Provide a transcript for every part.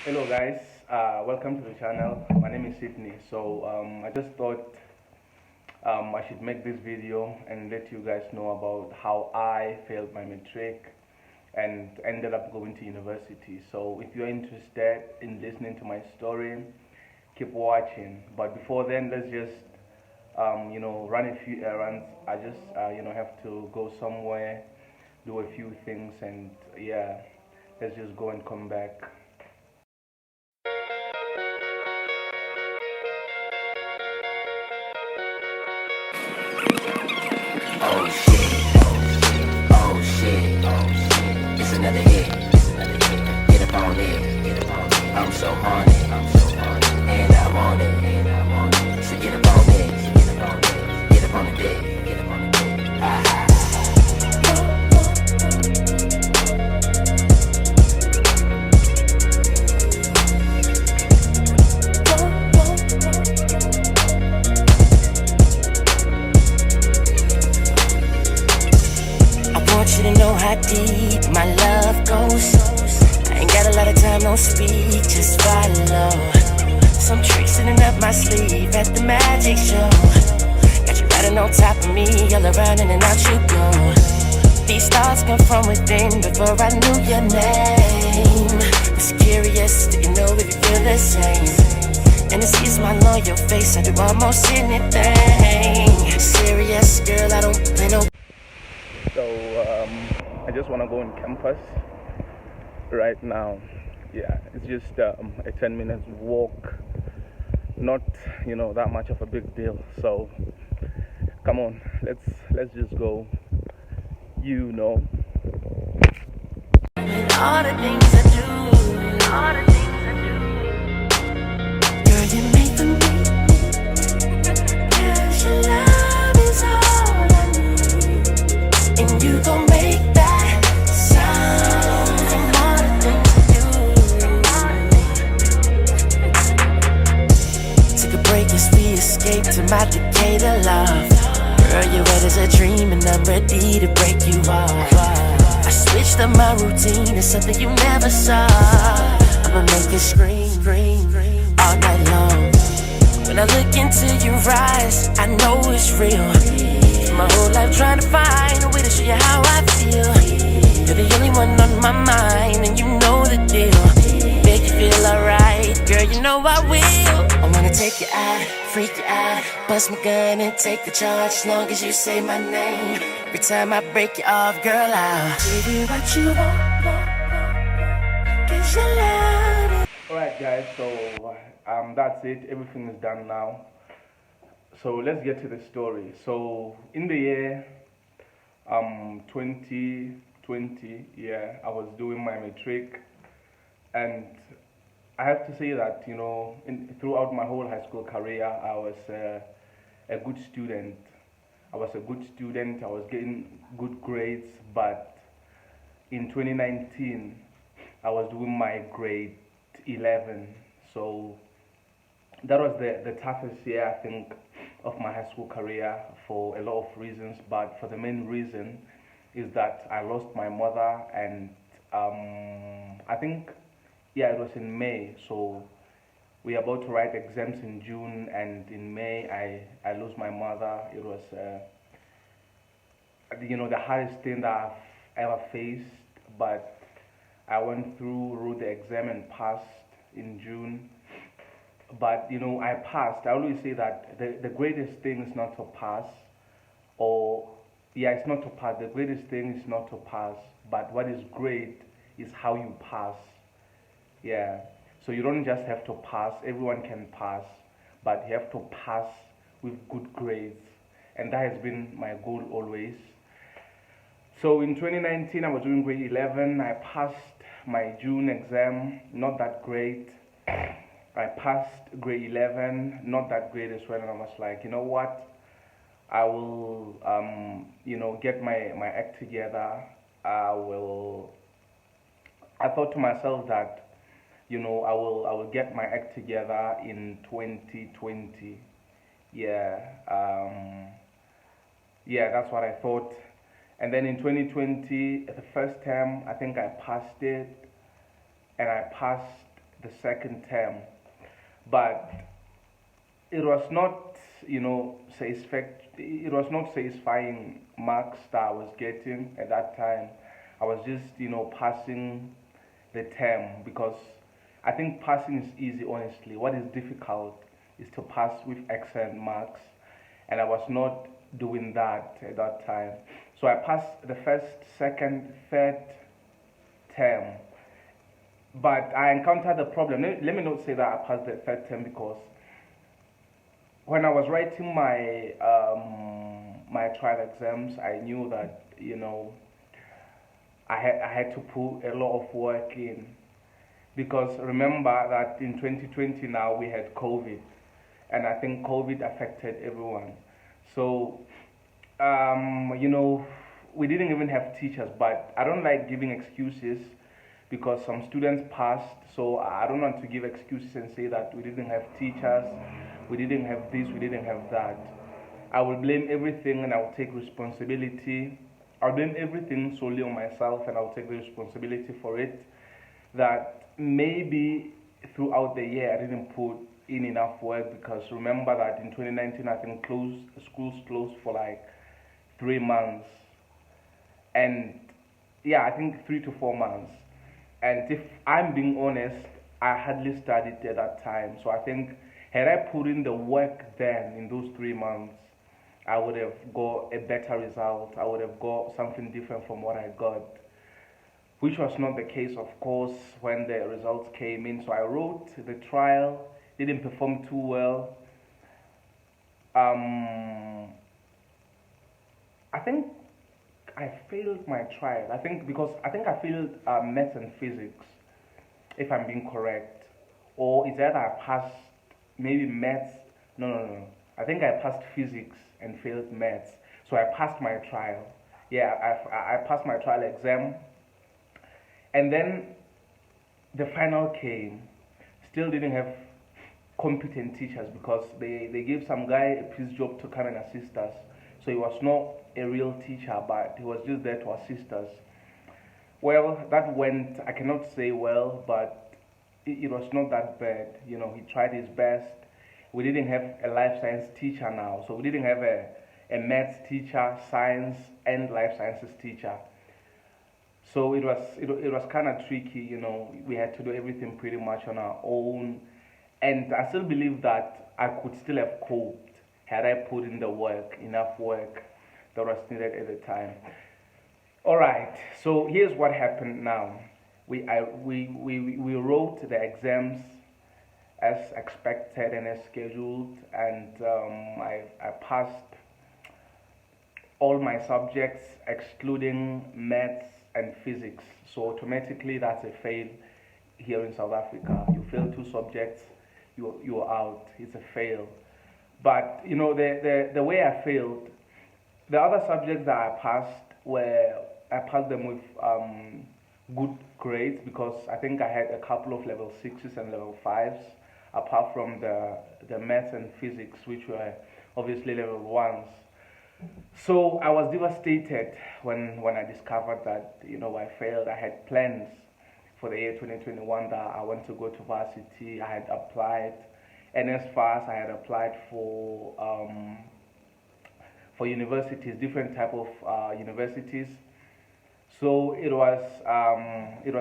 Hello guys, welcome to the channel. My name is Sydney. I just thought I should make this video and let you guys know about how I failed my matric and ended up going to university. So if you're interested in listening to my story, keep watching. But before then, let's just run a few errands. I just have to go somewhere, do a few things, and yeah, let's just go and come back. Oh shit, oh shit, it's another hit. Get up on it. I'm so horny, and I want it. So get up on it, get up on the dick. Ah. I want you to know how deep my love goes. I ain't got a lot of time, no speak, just follow. Some tricks sitting up my sleeve at the magic show. Got you riding on top of me, all around in and out you go. These thoughts come from within before I knew your name. Was curious, didn't know if you feel the same. And to see a smile on your face, I do almost anything. Serious, girl, I don't play no. So I just want to go on campus right now. Yeah, it's just a 10 minutes walk, not that much of a big deal. So come on, let's just go. All the things I do, all the things I do. Girl, you made for me. 'Cause your love is all I need. And you gon' make that sound from all the things I do. Took a break as we escaped to my Decatur love. Girl, you're red as a dream and I'm ready to break you off. I switched up my routine to something you never saw. I'ma make you scream all night long. When I look into your eyes, I know it's real. My whole life trying to find a way to show you how I feel. You're the only one on my mind and you know the deal. Make you feel alright, girl, you know I will. I wanna take you out, freak you out, bust my gun and take the charge as long as you say my name. Every time I break you off, girl, I'll give you what you want, 'cause you love it. Alright guys, so that's it. Everything is done now. So let's get to the story. So in the year 2020, yeah, I was doing my matric, and I have to say that throughout my whole high school career, I was a good student. I was a good student. I was getting good grades, but in 2019, I was doing my grade 11. So that was the toughest year, I think, of my high school career for a lot of reasons. But for the main reason is that I lost my mother, and I think, yeah, it was in May. So we were about to write exams in June, and in May I lost my mother. It was the hardest thing that I've ever faced, but I went through, wrote the exam and passed in June. But I passed. I always say that the greatest thing is not to pass, or yeah, it's not to pass. The greatest thing is not to pass, but what is great is how you pass. Yeah. So you don't just have to pass. Everyone can pass, but you have to pass with good grades, and that has been my goal always. So in 2019, I was doing grade 11. I passed my June exam, not that great. I passed grade 11, not that great as well, and I was like, you know what? I will, get my act together. I will. I thought to myself that, I will get my act together in 2020. Yeah, yeah, that's what I thought. And then in 2020, the first term, I think I passed it, and I passed the second term, but it was not, it was not satisfying marks that I was getting at that time. I was just, passing the term because I think passing is easy, honestly. What is difficult is to pass with excellent marks, and I was not doing that at that time. So I passed the first, second, third term, but I encountered a problem. Let me not say that I passed the third term because when I was writing my trial exams, I knew that I had to put a lot of work in because remember that in 2020 now we had COVID, and I think COVID affected everyone. So we didn't even have teachers, but I don't like giving excuses because some students passed, so I don't want to give excuses and say that we didn't have teachers, we didn't have this, we didn't have that. I will blame everything and I will take responsibility. I'll blame everything solely on myself and I'll take the responsibility for it. That maybe throughout the year I didn't put in enough work because remember that in 2019 I think schools closed for like 3 months. And yeah, I think 3 to 4 months. And if I'm being honest, I hardly studied at that time. So I think had I put in the work then in those 3 months, I would have got a better result. I would have got something different from what I got, which was not the case, of course, when the results came in. So I wrote the trial, didn't perform too well. I think I failed my trial. I think I failed maths and physics, if I'm being correct. Or is that I passed maybe maths? No. I think I passed physics and failed maths. So I passed my trial. Yeah, I passed my trial exam. And then the final came. Still didn't have competent teachers because they gave some guy a piece job to come and assist us. So he was not a real teacher, but he was just there to assist us. Well, that went, I cannot say well, but it was not that bad. He tried his best. We didn't have a life science teacher now, so we didn't have a maths teacher, science, and life sciences teacher. So it was kind of tricky, we had to do everything pretty much on our own. And I still believe that I could still have coped had I put in the work, enough work that was needed at the time. Alright, so here's what happened now. We wrote the exams as expected and as scheduled, and I passed all my subjects excluding maths and physics. So automatically that's a fail here in South Africa. You fail 2 subjects, you're out. It's a fail. But the way I failed, the other subjects that I passed them with good grades because I think I had a couple of level 6s and level 5s, apart from the maths and physics, which were obviously level 1s. So I was devastated when I discovered that I failed. I had plans for the year 2021 that I want to go to varsity. I had applied, and as far as I had applied for universities, different type of universities. So it was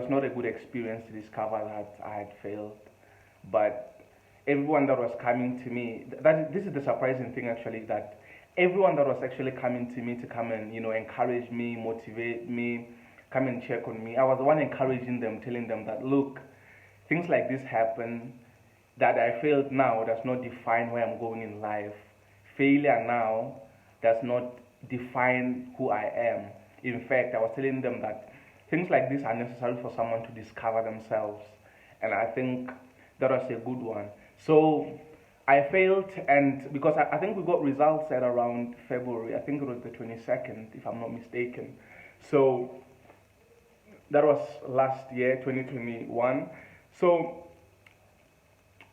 not a good experience to discover that I had failed. But everyone that was coming to me, this is the surprising thing actually, that everyone that was actually coming to me to come and encourage me, motivate me, come and check on me, I was the one encouraging them, telling them that look, things like this happen. That I failed now does not define where I'm going in life. Failure now does not define who I am. In fact, I was telling them that things like this are necessary for someone to discover themselves, and I think that was a good one. So I failed, and because I think we got results at around February, I think it was the 22nd, if I'm not mistaken. So that was last year, 2021. So,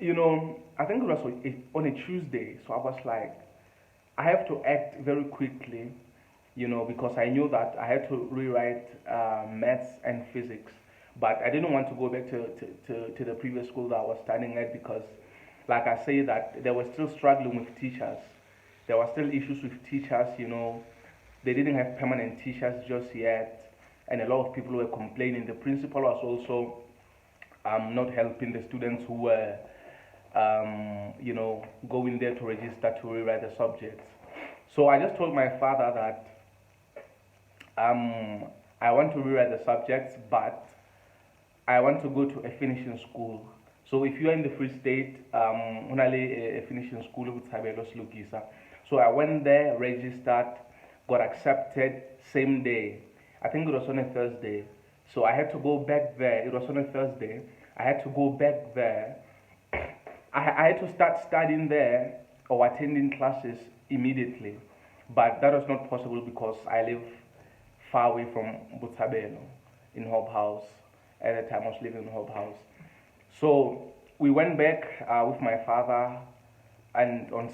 I think it was on a Tuesday, so I was like, I have to act very quickly, because I knew that I had to rewrite maths and physics. But I didn't want to go back to the previous school that I was studying at because, like I say, that they were still struggling with teachers. There were still issues with teachers, They didn't have permanent teachers just yet, and a lot of people were complaining. The principal was also not helping the students who were, going there to register to rewrite the subjects. So I just told my father that I want to rewrite the subjects, but I want to go to a finishing school. So if you are in the Free State, only a finishing school with Tabelo Slukisa. So I went there, registered, got accepted same day. I think it was on a Thursday. So I had to go back there. It was on a Thursday. I had to go back there. I had to start studying there or attending classes immediately. But that was not possible because I live far away from Butabelo in Hope House. At the time I was living in Hope House. So we went back with my father, and on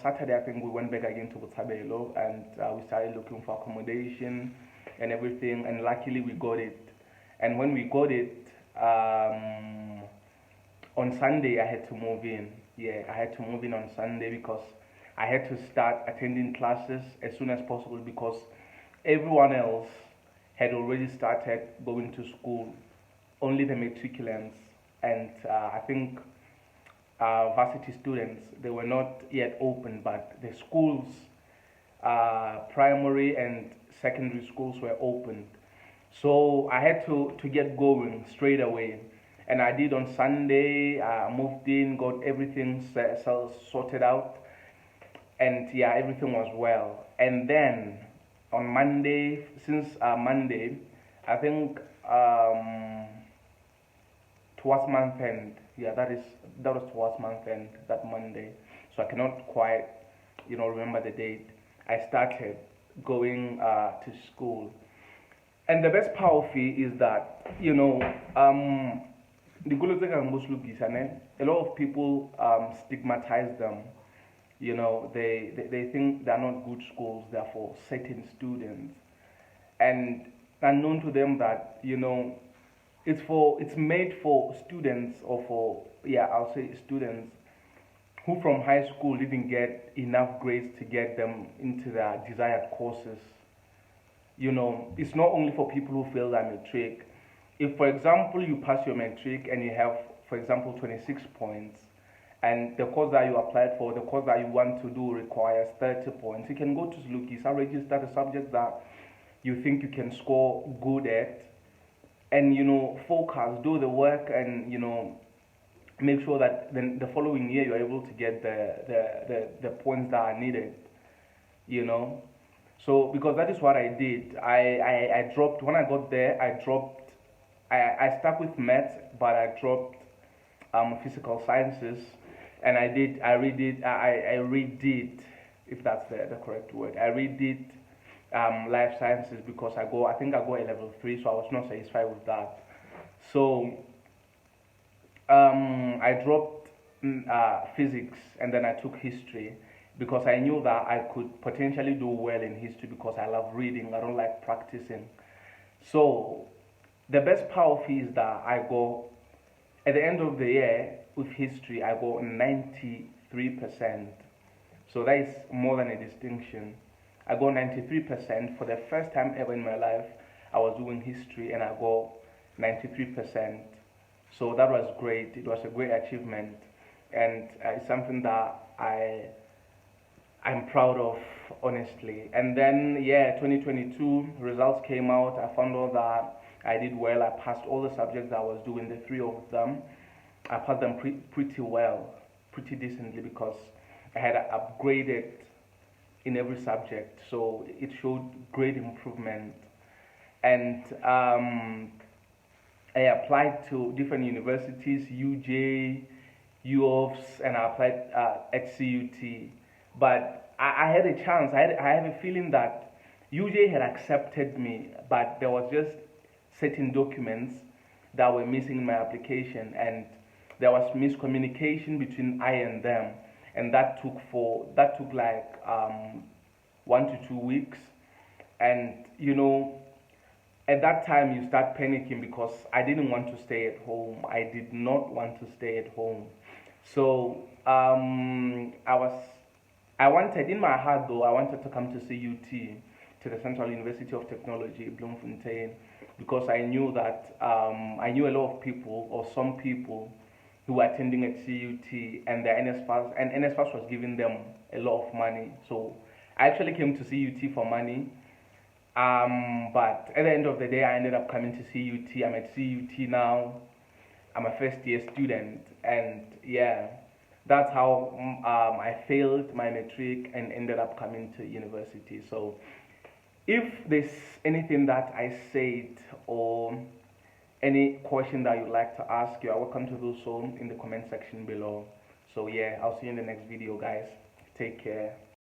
Saturday I think we went back again to Butabelo, and we started looking for accommodation and everything, and luckily we got it. And when we got it, on Sunday I had to move in. Yeah, I had to move in on Sunday because I had to start attending classes as soon as possible because everyone else had already started going to school. Only the matriculants and I think varsity students, they were not yet open, but the schools, primary and secondary schools were opened. So I had to get going straight away. And I did on Sunday, moved in, got everything sorted out. And yeah, everything was well. And then on Monday, since Monday, I think towards month end, yeah, that was towards month end, that Monday. So I cannot quite, remember the date. I started going to school. And the best part of it is that, a lot of people stigmatize them. They think they're not good schools, they're for certain students. And unknown to them that, it's made for students I'll say students who from high school didn't get enough grades to get them into their desired courses. It's not only for people who fail their matric. If, for example, you pass your matric and you have, for example, 26 points, and the course that you applied for, the course that you want to do requires 30 points, you can go to Slukisa, register the subject that you think you can score good at, and focus, do the work, and make sure that then the following year you're able to get the points that are needed. So because that is what I did. I dropped when I got there. I stuck with maths, but I dropped physical sciences, and I redid, if that's the correct word. I redid life sciences because I think I got a level 3, so I was not satisfied with that. So I dropped physics, and then I took history because I knew that I could potentially do well in history because I love reading. I don't like practicing. So the best part of it is that I go at the end of the year with history. I got 93%. So that is more than a distinction. I got 93% for the first time ever in my life. I was doing history and I got 93%. So that was great. It was a great achievement, and it's something that I'm proud of, honestly. And then 2022 results came out. I found out that I did well. I passed all the subjects I was doing, the 3 of them. I passed them pretty well, pretty decently, because I had upgraded in every subject. So it showed great improvement. And I applied to different universities, UJ, UOFS, and I applied at CUT. But I had a chance. I have a feeling that UJ had accepted me, but there was just certain documents that were missing in my application, and there was miscommunication between I and them, and that took like 1 to 2 weeks, and at that time you start panicking because I didn't want to stay at home. I did not want to stay at home. So I wanted, in my heart though, I wanted to come to CUT, to the Central University of Technology, Bloemfontein, because I knew that I knew a lot of people, or some people, who were attending at CUT, and the NSFAS, and NSFAS was giving them a lot of money. So I actually came to CUT for money. But at the end of the day, I ended up coming to CUT. I'm at CUT now. I'm a first year student, and yeah, that's how I failed my matric and ended up coming to university. So if there's anything that I said or any question that you'd like to ask, you are welcome to do so in the comment section below. So yeah, I'll see you in the next video, guys. Take care.